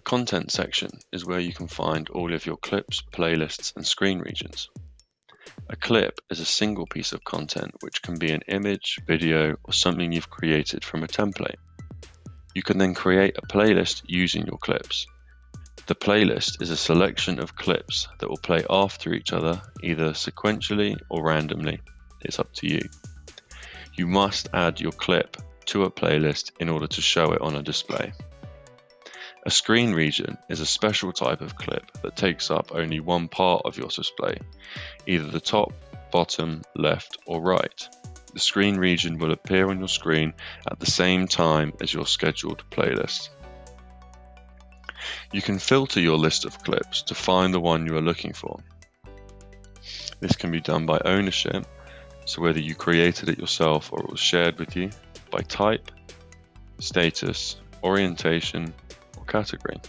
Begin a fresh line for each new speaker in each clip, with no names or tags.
content section is where you can find all of your clips, playlists, and screen regions. A clip is a single piece of content which can be an image, video, or something you've created from a template. You can then create a playlist using your clips. The playlist is a selection of clips that will play after each other, either sequentially or randomly. It's up to you. You must add your clip to a playlist in order to show it on a display. A screen region is a special type of clip that takes up only one part of your display, either the top, bottom, left, or right. The screen region will appear on your screen at the same time as your scheduled playlist. You can filter your list of clips to find the one you are looking for. This can be done by ownership, so whether you created it yourself or it was shared with you, by type, status, orientation, or category.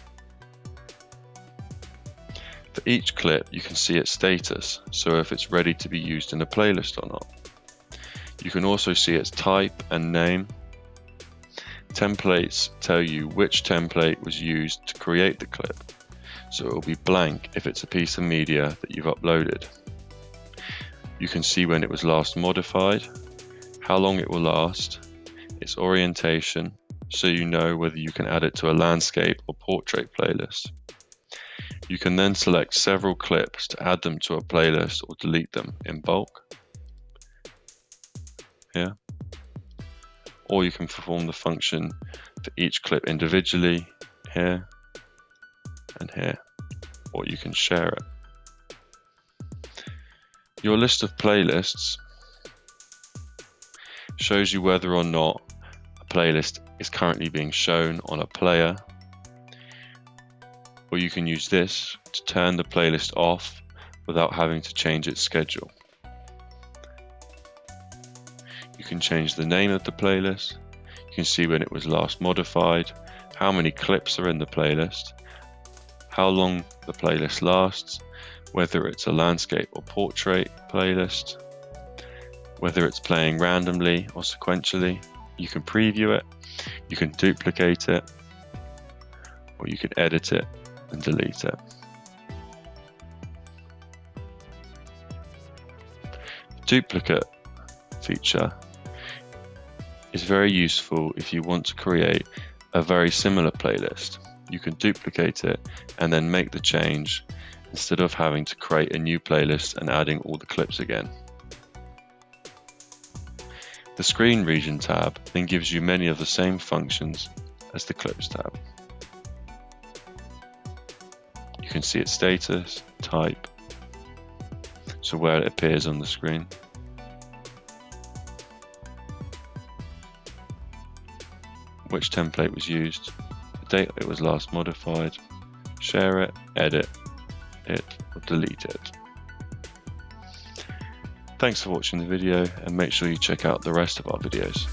For each clip, you can see its status, so if it's ready to be used in a playlist or not. You can also see its type and name. Templates tell you which template was used to create the clip, so it will be blank if it's a piece of media that you've uploaded. You can see when it was last modified, how long it will last, its orientation, so you know whether you can add it to a landscape or portrait playlist. You can then select several clips to add them to a playlist or delete them in bulk. Here. Or you can perform the function for each clip individually, here and here, or you can share it. Your list of playlists shows you whether or not a playlist is currently being shown on a player, or you can use this to turn the playlist off without having to change its schedule. You can change the name of the playlist, you can see when it was last modified, how many clips are in the playlist, how long the playlist lasts, whether it's a landscape or portrait playlist, whether it's playing randomly or sequentially. You can preview it, you can duplicate it, or you can edit it and delete it. The duplicate feature is very useful if you want to create a very similar playlist. You can duplicate it and then make the change instead of having to create a new playlist and adding all the clips again. The Screen Region tab then gives you many of the same functions as the Clips tab. You can see its status, type, so where it appears on the screen. Which template was used, the date it was last modified, share it, edit it, or delete it. Thanks for watching the video, and make sure you check out the rest of our videos.